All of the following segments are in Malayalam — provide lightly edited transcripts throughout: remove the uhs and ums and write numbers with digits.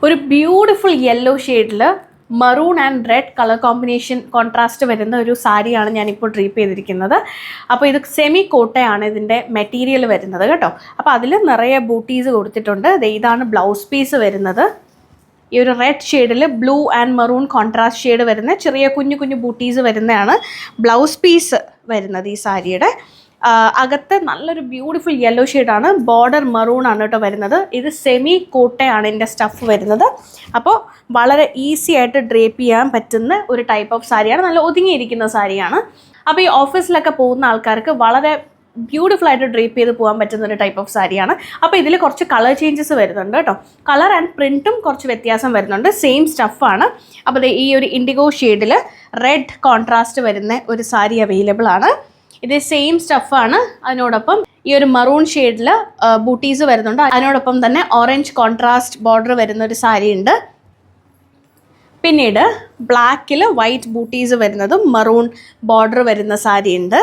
ഒരു ബ്യൂട്ടിഫുൾ യെല്ലോ ഷെയ്ഡിൽ maroon and red colour combination contrast വരുന്ന ഒരു സാരിയാണ് ഞാനിപ്പോൾ ഡ്രീപ്പ് ചെയ്തിരിക്കുന്നത്. അപ്പോൾ ഇത് സെമി കോട്ടയാണ് ഇതിൻ്റെ മെറ്റീരിയൽ വരുന്നത് കേട്ടോ. അപ്പോൾ അതിൽ നിറയെ ബൂട്ടീസ് കൊടുത്തിട്ടുണ്ട്. ഇതാണ് ബ്ലൗസ് പീസ് വരുന്നത്. ഈ ഒരു റെഡ് ഷെയ്ഡിൽ blue and maroon contrast shade വരുന്ന ചെറിയ കുഞ്ഞു കുഞ്ഞു ബൂട്ടീസ് വരുന്നതാണ് ബ്ലൗസ് പീസ് വരുന്നത് ഈ സാരിയുടെ. അകത്ത് നല്ലൊരു ബ്യൂട്ടിഫുൾ യെല്ലോ ഷെയ്ഡാണ്. ബോർഡർ മറൂൺ ആണ് കേട്ടോ വരുന്നത്. ഇത് സെമി കോട്ടയാണ് ഇതിൻ്റെ സ്റ്റഫ് വരുന്നത്. അപ്പോൾ വളരെ ഈസി ആയിട്ട് ഡ്രേപ്പ് ചെയ്യാൻ പറ്റുന്ന ഒരു ടൈപ്പ് ഓഫ് സാരിയാണ്. നല്ല ഒതുങ്ങിയിരിക്കുന്ന സാരിയാണ്. അപ്പോൾ ഈ ഓഫീസിലൊക്കെ പോകുന്ന ആൾക്കാർക്ക് വളരെ ബ്യൂട്ടിഫുൾ ആയിട്ട് ഡ്രേപ്പ് ചെയ്ത് പോകാൻ പറ്റുന്ന ഒരു ടൈപ്പ് ഓഫ് സാരിയാണ്. അപ്പോൾ ഇതിൽ കുറച്ച് കളർ ചേഞ്ചസ് വരുന്നുണ്ട് കേട്ടോ. കളർ ആൻഡ് പ്രിൻറ്റും കുറച്ച് വ്യത്യാസം വരുന്നുണ്ട്. സെയിം സ്റ്റഫാണ്. അപ്പോൾ ഈ ഒരു ഇൻഡിഗോ ഷെയ്ഡിൽ റെഡ് കോൺട്രാസ്റ്റ് വരുന്ന ഒരു സാരി അവൈലബിൾ ആണ്. ഇത് സെയിം സ്റ്റഫാണ്. അതിനോടൊപ്പം ഈ ഒരു മറൂൺ ഷെയ്ഡിൽ ബൂട്ടീസ് വരുന്നുണ്ട്. അതിനോടൊപ്പം തന്നെ ഓറഞ്ച് കോൺട്രാസ്റ്റ് ബോർഡർ വരുന്ന ഒരു സാരി ഉണ്ട്. പിന്നീട് ബ്ലാക്കിൽ വൈറ്റ് ബൂട്ടീസ് വരുന്നതും മറൂൺ ബോർഡർ വരുന്ന സാരി ഉണ്ട്.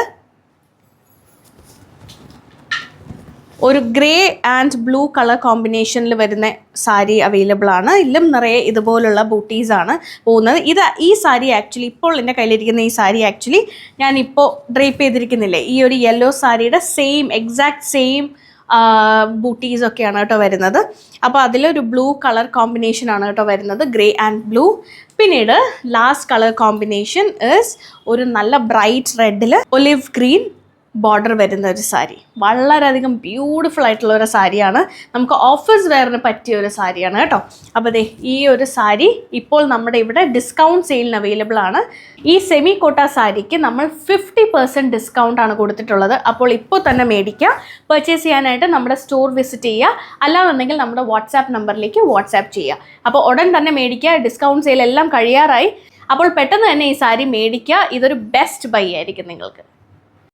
ഒരു ഗ്രേ ആൻഡ് ബ്ലൂ കളർ കോമ്പിനേഷനിൽ വരുന്ന സാരി അവൈലബിൾ ആണ്. ഇതിലും നിറയെ ഇതുപോലുള്ള ബൂട്ടീസാണ് പോകുന്നത്. ഈ സാരി ആക്ച്വലി ഇപ്പോൾ എൻ്റെ കയ്യിലിരിക്കുന്ന ഈ സാരി ആക്ച്വലി ഞാനിപ്പോൾ ഡ്രേപ്പ് ചെയ്തിരിക്കുന്നില്ലേ, ഈ ഒരു യെല്ലോ സാരിയുടെ എക്സാക്ട് സെയിം ബൂട്ടീസൊക്കെയാണ് കേട്ടോ വരുന്നത്. അപ്പോൾ അതിലൊരു ബ്ലൂ കളർ കോമ്പിനേഷനാണ് കേട്ടോ വരുന്നത്, ഗ്രേ ആൻഡ് ബ്ലൂ. പിന്നീട് ലാസ്റ്റ് കളർ കോമ്പിനേഷൻ ഈസ് ഒരു നല്ല ബ്രൈറ്റ് റെഡിൽ ഒലിവ് ഗ്രീൻ ബോർഡർ വരുന്ന ഒരു സാരി. വളരെയധികം ബ്യൂട്ടിഫുൾ ആയിട്ടുള്ള ഒരു സാരിയാണ്. നമുക്ക് ഓഫീസ് വെയറിന് പറ്റിയ ഒരു സാരിയാണ് കേട്ടോ. അപ്പോൾ ഈ ഒരു സാരി ഇപ്പോൾ നമ്മുടെ ഇവിടെ ഡിസ്കൗണ്ട് സെയിലിന് അവൈലബിൾ ആണ്. ഈ സെമി കോട്ട സാരിക്ക് നമ്മൾ 50% ഡിസ്കൗണ്ട് ആണ് കൊടുത്തിട്ടുള്ളത്. അപ്പോൾ ഇപ്പോൾ തന്നെ മേടിക്കുക. പർച്ചേസ് ചെയ്യാനായിട്ട് നമ്മുടെ സ്റ്റോർ വിസിറ്റ് ചെയ്യുക, അല്ലാന്നുണ്ടെങ്കിൽ നമ്മുടെ വാട്സാപ്പ് നമ്പറിലേക്ക് വാട്സാപ്പ് ചെയ്യുക. അപ്പോൾ ഉടൻ തന്നെ മേടിക്കുക. ഡിസ്കൗണ്ട് സെയിൽ എല്ലാം കഴിയാറായി. അപ്പോൾ പെട്ടെന്ന് തന്നെ ഈ സാരി മേടിക്കുക. ഇതൊരു ബെസ്റ്റ് ബൈ ആയിരിക്കും നിങ്ങൾക്ക്.